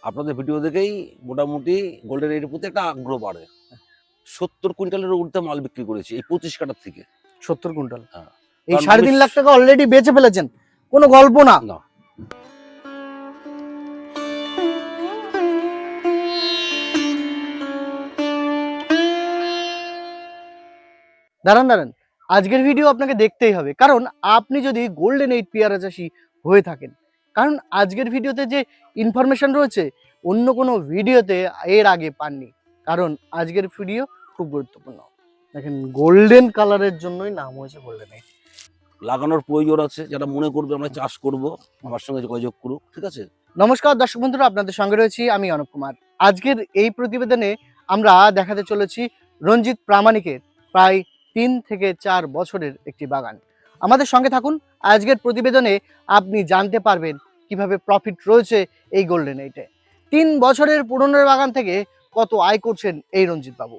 আপনাদের ভিডিও দেখেই মোটামুটি গোল্ডেন এর প্রতি একটা আগ্রহ বাড়ে। 70 কুইন্টালের ঊর্ধ্বে মাল বিক্রি করেছি এই 25 কাঠার থেকে। 70 কুইন্টাল। হ্যাঁ। এই কারণ 3.5 আমি লাখ টাকা অলরেডি বেচে ফেলেছেন, কোনো গল্প না। না। দাঁড়ান, আজকের ভিডিও আপনাকে দেখতেই হবে, কারণ আপনি যদি গোল্ডেন 8 পেয়ারা চাষি হয়ে থাকেন, কারণ আজকের ভিডিওতে যে ইনফরমেশন রয়েছে অন্য কোনো ভিডিওতে এর আগে পাননি। কারণ আজকের ভিডিও খুব গুরুত্বপূর্ণ। দেখেন, গোল্ডেন কালারের জন্যই নাম হয়েছে গোল্ডেন 8। লাগানোর প্রয়োজন আছে, যারা মনে করবে আমরা চাষ করব আমার সঙ্গে যোগাযোগ করুক, ঠিক আছে? নমস্কার দর্শক বন্ধুরা, আপনাদের সঙ্গে রয়েছি আমি অনুপ কুমার। আজকের এই প্রতিবেদনে আমরা দেখাতে চলেছি রঞ্জিত প্রামাণিকের প্রায় 3 থেকে 4 বছরের একটি বাগান। আমাদের সঙ্গে থাকুন। আজকের প্রতিবেদনে আপনি জানতে পারবেন কিভাবে প্রফিট রয়েছে এই গোল্ডেন 8-এ। 3 বছরের পুরনো বাগান থেকে কত আয় করছেন এই রঞ্জিত বাবু।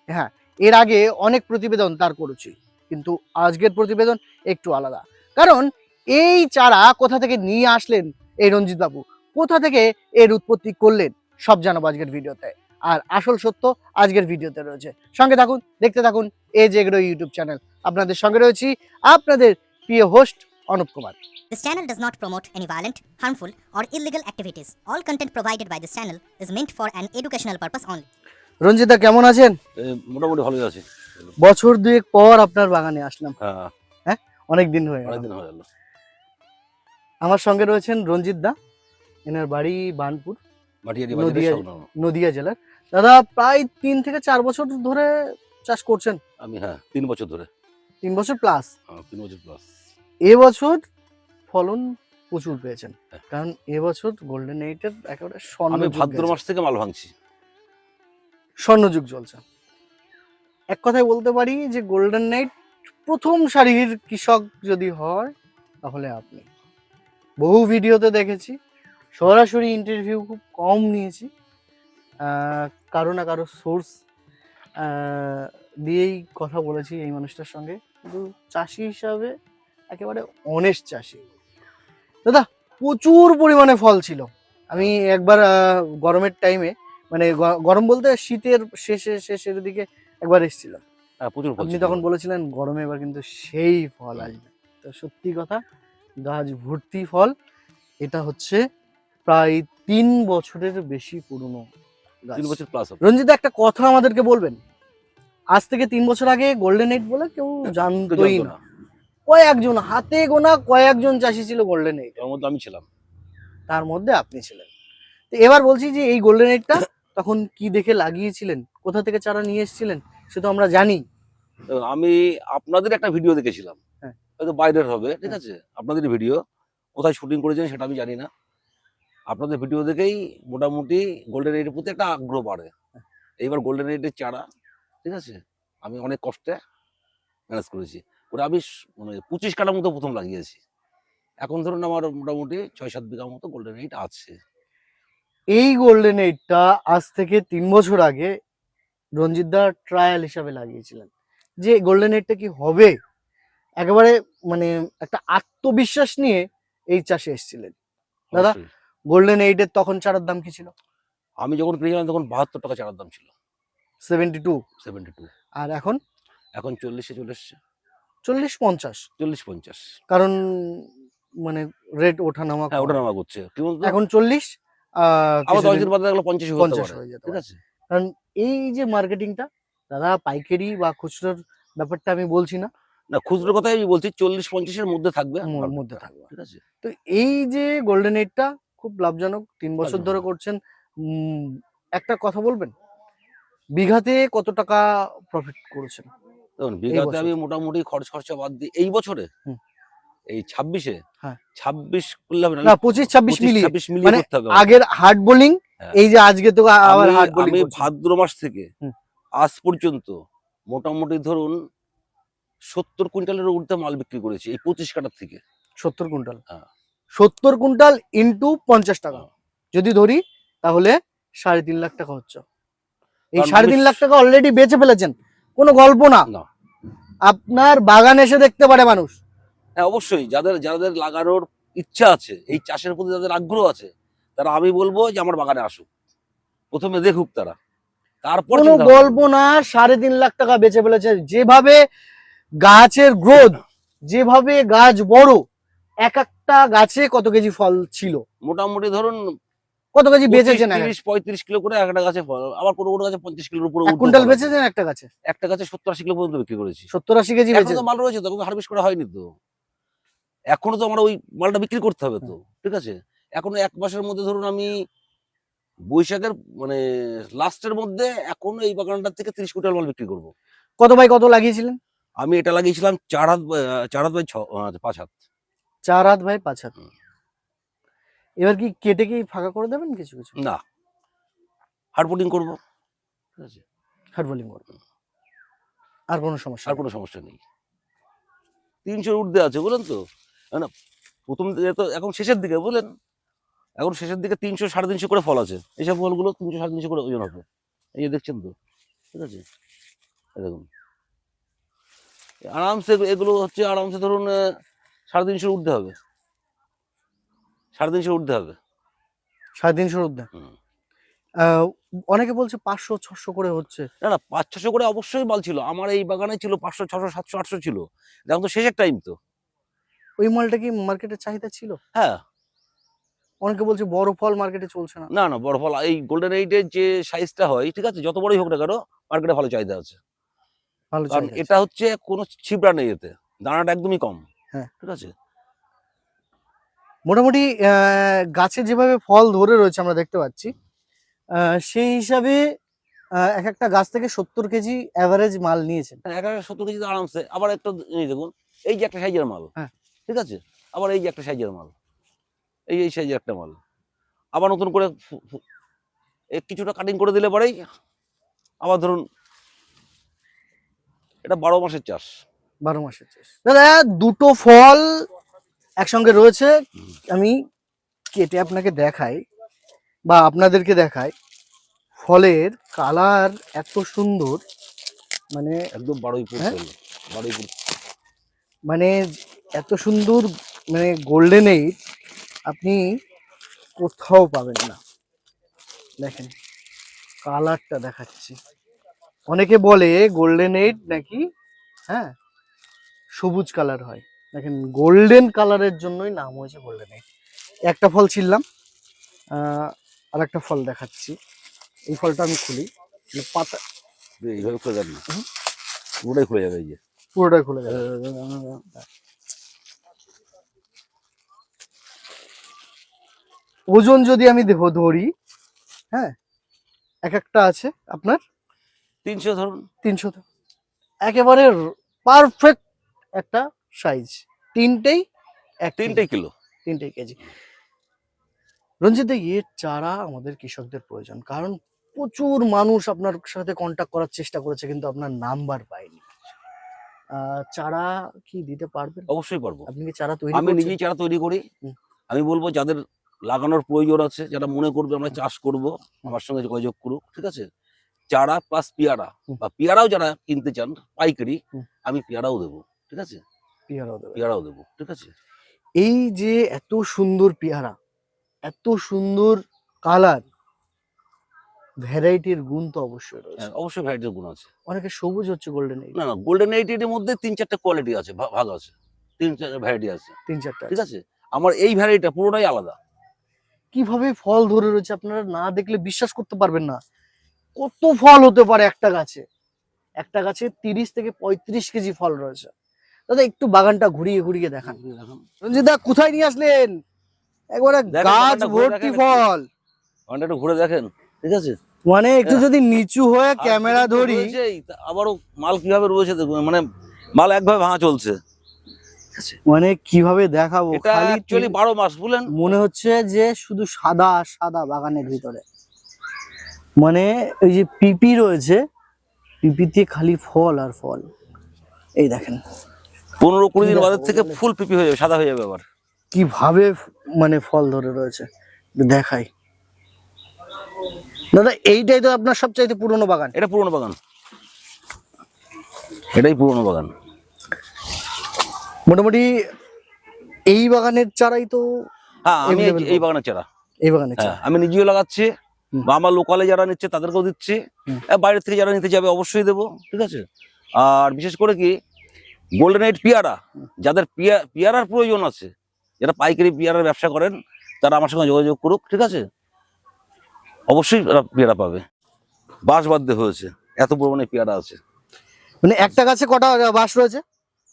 হ্যাঁ, এর আগে অনেক প্রতিবেদন তার করেছি, কিন্তু আজকের প্রতিবেদন একটু আলাদা। কারণ এই চারা কোথা থেকে নিয়ে আসলেন এই রঞ্জিত বাবু, কোথা থেকে এর উৎপত্তি করলেন, সব জানাবো আজকের ভিডিওতে। আর আসল সত্য আজকের ভিডিওতে রয়েছে। সঙ্গে থাকুন, দেখতে থাকুন এজ এগ্রো ইউটিউব চ্যানেল। আপনাদের সঙ্গে রয়েছি আপনাদের প্রিয় host Anup Kumar. This channel does not promote any violent, harmful, or illegal activities. All content provided by this channel is meant for an educational purpose only. Ranjita, কেমন আছেন? মোটামুটি ভালোই আছে। বছর দুয়েক পর আপনার বাগানে আসলাম। হ্যাঁ, হ্যাঁ, অনেক দিন হয়ে গেল। অনেকদিন হয়ে গেল। আমার সঙ্গে রয়েছেন রঞ্জিত দা, এনার বাড়ি বানপুর, মাটিয়ারি নদিয়া বাজারে সংলগ্ন। নদিয়া জেলার। দাদা প্রায় 3 থেকে 4 বছর ধরে চাষ করছেন। আমি 3 বছর ধরে। 3 বছর প্লাস। 3 বছর প্লাস। এবছর ফলন প্রচুর পেয়েছেন, হ্যাঁ। কারণ এবছর গোল্ডেন 8-এর একেবারে আমি স্বর্ণযুগ ভাদ্র গেছে। মাস থেকে মাল ভাঙছি। স্বর্ণযুগ চলছে। এক কথায় বলতে পারি যে গোল্ডেন 8 প্রথম সারির কৃষক যদি হয় তাহলে আপনি। বহু ভিডিওতে দেখেছি, সরাসরি ইন্টারভিউ খুব কম নিয়েছি, কারো না কারো সোর্স দিয়েই কথা বলেছি এই মানুষটার সঙ্গে। কিন্তু চাষি হিসাবে একেবারে অনেস্ট চাষি। দাদা প্রচুর পরিমাণে ফল ছিল। আমি একবার গরমের টাইমে, মানে গরম বলতে শীতের শেষের দিকে একবার এসেছিলাম। প্রচুর ফল আপনি ছিল। তখন বলেছিলেন গরমে এবার কিন্তু সেই ফল আসবে। তো সত্যি কথা, গাছ ভর্তি ফল। এটা হচ্ছে প্রায় 3 বছরের বেশি পুরনো গাছ। 3 বছর প্লাস হবে। রঞ্জিত, একটা কথা আমাদেরকে বলবেন। আজ থেকে 3 বছর আগে গোল্ডেন 8 বলে কেউ জানতোই না। কয়েকজন, হাতে গোনা কয়েকজন চাষি ছিল গোল্ডেন 8। এর মধ্যে আমি ছিলাম। তার মধ্যে আপনি ছিলেন। তো এবার বলছি যে এই গোল্ডেন 8টা তখন কি দেখে লাগিয়েছিলেন, কোথা থেকে চারা নিয়ে এসেছিলেন, সে তো আমরা জানি। আমি আপনাদের একটা ভিডিও দেখেছিলাম, হ্যাঁ। হয়তো বাইরের হবে, ঠিক আছে? আপনাদের ভিডিও কোথায় শুটিং করেছেন সেটা আমি জানি না। আপনাদের ভিডিও দেখেই মোটামুটি গোল্ডেন এর প্রতি একটা আগ্রহ বাড়ে। এইবার গোল্ডেন এর চারা, ঠিক আছে, আমি অনেক কষ্টে ম্যানেজ করেছি করে আমি মানে 25 কাঠার মতো প্রথম লাগিয়েছি। এখন ধরুন আমার মোটামুটি 6-7 বিঘা মতো গোল্ডেন 8 আছে। এই গোল্ডেন 8টা আজ থেকে 3 বছর আগে রঞ্জিত দা ট্রায়াল হিসাবে লাগিয়েছিলেন যে গোল্ডেন 8টা কি হবে। একেবারে মানে একটা আত্মবিশ্বাস নিয়ে এই চাষে এসেছিলেন। দাদা, অবশ্যই। গোল্ডেন 8-এর তখন চারার দাম কি ছিল? আমি যখন কিনেছিলাম তখন 72 টাকা চারার দাম ছিল। 72। 72। আর এখন এখন 40-এ চলে এসছে। 40-50। 40-50। কারণ মানে রেট ওঠানামা হ্যাঁ, কম। ওটা নামা করছে। কি বলতো? এখন 40, আবার 10 কিছুদিন দিন বাদে দেখলো 50 হতে 50 পারে। হয়ে যেতে ঠিক পারে। আছে? কারণ এই যে মার্কেটিংটা, দাদা পাইকারি বা খুচরোর ব্যাপারটা আমি বলছি না, না, খুচরোর কথাই আমি বলছি, 40-50 এর মধ্যে থাকবে। মধ্যে থাকবে। ঠিক আছে? তো এই যে গোল্ডেন 8টা খুব লাভজনক, 3 বছর ধরে লাভজনক। করছেন। একটা কথা বলবেন, বিঘাতে কত টাকা প্রফিট করেছেন? দেখুন, বিঘাতে বছর? আমি মোটামুটি খরচা বাদ দিই এই বছরে, হুম। এই 26-এ, হ্যাঁ। 26 করলে হবে না। না, 25-26 মিলিয়ে। 26 মিলিয়ে মানে করতে হবে। আগের হার্ড বোলিং, হ্যাঁ। এই যে আজকে তো আবার হার্ড বোলিং আমি করছেন। ভাদ্র মাস থেকে হুম। আজ পর্যন্ত মোটামুটি ধরুন 70 কুইন্টালের ঊর্ধ্বে মাল বিক্রি করেছি এই 25 কাঠার থেকে। 70 কুইন্টাল। হ্যাঁ। 70 কুইন্টাল ইন্টু 50 টাকা হ্যাঁ। যদি ধরি, তাহলে 3.5 লাখ টাকা হচ্ছে। এই কারণ 3.5 লাখ টাকা অলরেডি বেচে ফেলেছেন, কোনো গল্প না। না। আপনার বাগান এসে দেখতে পারে মানুষ। হ্যাঁ, অবশ্যই যাদের যাদের লাগানোর ইচ্ছা আছে, এই চাষের প্রতি যাদের আগ্রহ আছে, তারা আমি বলবো যে আমার বাগানে আসুক, প্রথমে দেখুক তারা, তারপর কোনো চিন্তা ভাবনা গল্প করবে। না, 3.5 লাখ টাকা বেচে ফেলেছে। যেভাবে গাছের গ্রোথ, যেভাবে গাছ বড়, এক একটা গাছে কত কেজি ফল ছিল, মোটামুটি ধরুন কত কেজি বেচেছেন? 30-35 কিলো করে একটা গাছে ফল, আবার কোনো কোনো গাছে 50 কিলোর উপরে 1 কুইন্টাল বেচেছেন একটা গাছে? একটা গাছে 70-80 কিলো পর্যন্ত বিক্রি করেছি। 70-80 কেজি এখনো বেচেছেন? তো মাল রয়েছে, তখন হারভেস্ট করা হয়নি তো, এখনো তো আমরা ওই মালটা বিক্রি করতে হবে তো, ঠিক আছে। এখনো 1 মাসের মধ্যে ধরুন আমি বৈশাখের মানে লাস্টের মধ্যে এখনো এই বাগানটার থেকে 30 কুইন্টাল মাল বিক্রি করবো। কত বাই কত লাগিয়েছিলেন? আমি এটা লাগিয়েছিলাম 4 হাত 5 হাত। 4 হাত বাই 5 হাত। এবার কি কেটে কি ফাঁকা করে দেবেন কিছু কিছু? না, হার্ড পোটিং করবো, ঠিক আছে, হার্ড বোলিং করবেন, আর কোনো সমস্যা আর নেই? কোনো সমস্যা নেই। 300 ঊর্ধ্বে আছে বুঝলেন তো, না প্রথম দিকে তো, এখন শেষের দিকে বুঝলেন, এখন শেষের দিকে 300-350 করে ফল আছে। এইসব ফলগুলো 300-350 করে ওজন হবে, এই যে দেখছেন তো, ঠিক আছে। এই দেখুন আরামসে এগুলো হচ্ছে আরামসে ধরুন 350 ঊর্ধ্বে হবে, 350 ঊর্ধ্বে হবে। 350 ঊর্ধ্বে? হুম। অনেকে বলছে 500-600 করে হচ্ছে। না না, 500-600 করে অবশ্যই মাল ছিল আমার এই বাগানে, ছিল 500-600-700-800 ছিল। এখন তো শেষের টাইম তো। ওই মালটা কি মার্কেটে চাহিদা ছিল? হ্যাঁ, অনেকে বলছে বড় ফল মার্কেটে চলছে না। না না, বড় ফল এই গোল্ডেন এইটের যে সাইজটা হয়, ঠিক আছে, যত বড়ই হোক না কেন মার্কেটে ভালো চাহিদা আছে। ভালো কারণ চাহিদা আছে। এটা হচ্ছে কোনো ছিবড়া নেই এতে, দানাটা একদমই কম। হ্যাঁ। ঠিক আছে। মোটামুটি গাছে যেভাবে ফল ধরে রয়েছে আমরা দেখতে পাচ্ছি, সেই হিসাবে এক একটা গাছ থেকে 70 কেজি অ্যাভারেজ মাল নিয়েছেন। হ্যাঁ, 70 কেজি তো আরামসে। আবার একটা এই দেখুন, এই যে একটা সাইজের মাল, হ্যাঁ। ঠিক আছে, আবার এই যে একটা সাইজের মাল, এই সাইজের একটা মাল, আবার নতুন করে কিছুটা কাটিং করে দিলে পরেই আবার ধরুন এটা 12 মাসের চাষ। 12 মাসের চাষ। দাদা, দুটো ফল একসঙ্গে রয়েছে, আমি কেটে আপনাকে দেখাই বা আপনাদেরকে দেখাই। ফলের কালার এত সুন্দর, মানে একদম 12 হ্যাঁ? ফল, 12 মানে এত সুন্দর, মানে গোল্ডেন এইট আপনি কোথাও পাবেন না। দেখেন কালারটা দেখাচ্ছি। অনেকে বলে গোল্ডেন এইট নাকি হ্যাঁ সবুজ কালার হয়, দেখেন গোল্ডেন কালারের জন্যই নাম হয়েছে গোল্ডেন এইট। একটা ফল ছিললাম, আর একটা ফল দেখাচ্ছি। এই ফলটা আমি খুলি, পাতা এইভাবে খুলে যাবে না, পুরোটাই খুলে যাবে, এই যে পুরোটাই খুলে যাবে। ওজন যদি আমি ধরি, হ্যাঁ, এক একটা আছে আপনার 300 ধরুন। 300, একেবারে পারফেক্ট একটা সাইজ। তিনটেই কিলো। 3 কেজি। রঞ্জিত দা, এর চারা আমাদের কৃষকদের প্রয়োজন, কারণ প্রচুর মানুষ আপনার সাথে কন্ট্যাক্ট করার চেষ্টা করেছে কিন্তু আপনার নাম্বার পায়নি। চারা কি দিতে পারবেন? অবশ্যই পারবো। আপনি কি চারা তৈরি আমি করছেন? নিজেই চারা তৈরি করি। হুম। আমি বলবো যাদের লাগানোর প্রয়োজন আছে, যারা মনে করবে আমরা চাষ করব, আমার সঙ্গে যোগাযোগ করুক, ঠিক আছে। চারা প্লাস পেয়ারা, হুম। বা পেয়ারাও যারা কিনতে চান পাইকারি, হুম। আমি পেয়ারাও দেবো, ঠিক আছে, পেয়ারাও দেবেন? পেয়ারাও দেবো, ঠিক আছে। এই যে এত সুন্দর পেয়ারা, এত সুন্দর কালার, ভ্যারাইটির গুণ তো অবশ্যই রয়েছে। হ্যাঁ, অবশ্যই ভ্যারাইটির গুণ আছে। অনেকে সবুজ হচ্ছে গোল্ডেন এইট। না না, গোল্ডেন এইটের মধ্যে 3-4টে কোয়ালিটি আছে, ভাগ আছে, 3-4 ভ্যারাইটি আছে, 3-4টা ঠিক আছে। আমার এই ভ্যারাইটিটা পুরোটাই আলাদা। কিভাবে ফল ধরে রয়েছে আপনারা না দেখলে বিশ্বাস করতে পারবেন না। কত ফল হতে পারে একটা গাছে? একটা গাছে 30 থেকে 35 কেজি ফল রয়েছে। দাদা, একটু বাগানটা ঘুরিয়ে ঘুরিয়ে দেখান। রঞ্জিত দা, কোথায় নিয়ে আসলেন? একবারে দেখেন, গাছ বাগানটা ঘুরে ভর্তি দেখেন ফল। বাগানটা একটু ঘুরে দেখেন, ঠিক আছে। মানে একটু যদি নিচু হয়ে আর ক্যামেরা দুদিন তো ধরি, রয়েছেই, আবারও মাল কিভাবে রয়েছে দেখুন, মানে মাল একভাবে ভাঙা চলছে, ঠিক আছে। মানে কিভাবে দেখাবো, এটা খালি অ্যাকচুয়ালি 12 মাস বুঝলেন। মনে হচ্ছে যে শুধু সাদা সাদা বাগানের ভিতরে। মানে ওই যে পিপি রয়েছে, পিপিতে খালি ফল আর ফল। এই দেখেন 15-20 দিন বাদের থেকে ফুল পিপি হয়ে যাবে, সাদা হয়ে যাবে আবার। কিভাবে মানে ফল ধরে রয়েছে দেখাই। দাদা, এইটাই তো আপনার সবচাইতে পুরনো বাগান? এটা পুরনো বাগান, এটাই পুরনো বাগান। মোটামুটি এই বাগানের চারাই তো হ্যাঁ, আমি available এই বাগানের চারা, এই বাগানে হ্যাঁ, আমি নিজেও লাগাচ্ছি হুম। বা আমার লোকালে যারা নিচ্ছে তাদেরকেও দিচ্ছি, হুম। বাইরের থেকে যারা নিতে যাবে অবশ্যই দেবো, ঠিক আছে। আর বিশেষ করে কি গোল্ডেন এইট পেয়ারা, যাদের পেয়ারার প্রয়োজন আছে, যারা পাইকারি পেয়ারার ব্যবসা করেন, তারা আমার সঙ্গে যোগাযোগ করুক, ঠিক আছে। অবশ্যই পেয়ারা পাবে। বাঁশ বাধ্য হয়েছে, এত পরিমাণে পেয়ারা আছে। মানে একটা গাছে কটা বাঁশ রয়েছে?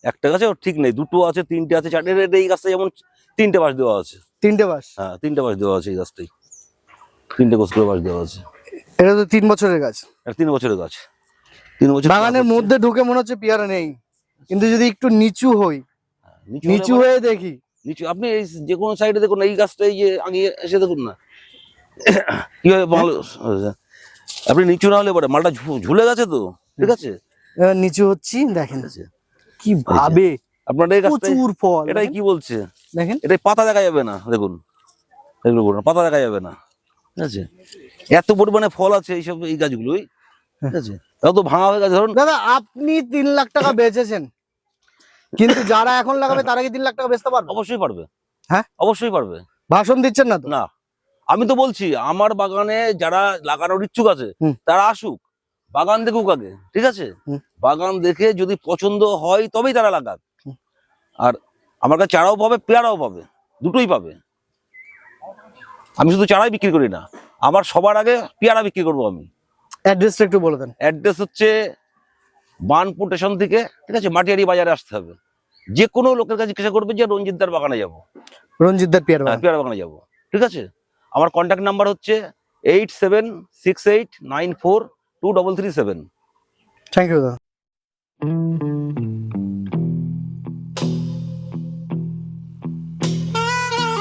একটা গাছে ঠিক নেই, দুটো আছে, তিনটে আছে, চারটে। এই গাছটা যেমন 3টে বাঁশ দেওয়া আছে। 3টে বাঁশ? হ্যাঁ, 3টে বাঁশ দেওয়া আছে এই গাছটাই, 3টে গোছ করে বাঁশ দেওয়া আছে। এটা তো 3 বছরের গাছ। 3 বছরের গাছ, 3 বছর। বাগানের মধ্যে ঢুকে মনে হচ্ছে পেয়ারা নেই, কিন্তু যদি একটু নিচু হই, নিচু হয়ে দেখি, নিচু আপনি এই যে কোনো সাইডে দেখুন, এই গাছটা এই যে আগে এসে দেখুন না কিভাবে ভালো। আপনি নিচু না হলে পরে মালটা ঝুলে গেছে তো, ঠিক আছে। এবার নিচু হচ্ছি, দেখেন ঠিক আছে। কি ভাবে আপনার এই গাছটা, প্রচুর ফল। এটাই কি বলছে, দেখেন এটাই পাতা দেখা যাবে না, দেখুন এগুলো পাতা দেখা যাবে না, ঠিক আছে। এত পরিমাণে ফল আছে এইসব এই গাছগুলোই, ঠিক আছে। তাও তো ভাঙা হয়ে গেছে ধরুন। দাদা আপনি 3 লাখ টাকা বেচেছেন, কিন্তু যারা এখন লাগাবে তারা কি 3 লাখ টাকা বেচতে পারবে? অবশ্যই পারবে। হ্যাঁ, অবশ্যই পারবে। ভাষণ দিচ্ছেন না তো? না, আমি তো বলছি আমার বাগানে যারা লাগানোর ইচ্ছুক আছে হুম। তারা আসুক, বাগান দেখুক আগে, ঠিক আছে। হুম। বাগান দেখে যদি পছন্দ হয় তবেই তারা লাগাক। হুম। আর আমার কাছে চারাও পাবে, পেয়ারাও পাবে, দুটোই পাবে। আমি শুধু চারাই বিক্রি করি না, আমার সবার আগে পেয়ারা বিক্রি করবো আমি। অ্যাড্রেসটা একটু বলে দেন। অ্যাড্রেস হচ্ছে বানপুর স্টেশন থেকে, ঠিক আছে, মাটিয়ারি বাজারে আসতে হবে। যে কোনো লোকের কাছে জিজ্ঞাসা করবে যে রঞ্জিতদার বাগানে যাবো, রঞ্জিতদার পেয়ারা বাগান। পেয়ারা বাগানে যাবো, ঠিক আছে। আমার কন্ট্যাক্ট নাম্বার হচ্ছে 8768942337। থ্যাংক ইউ দাদা।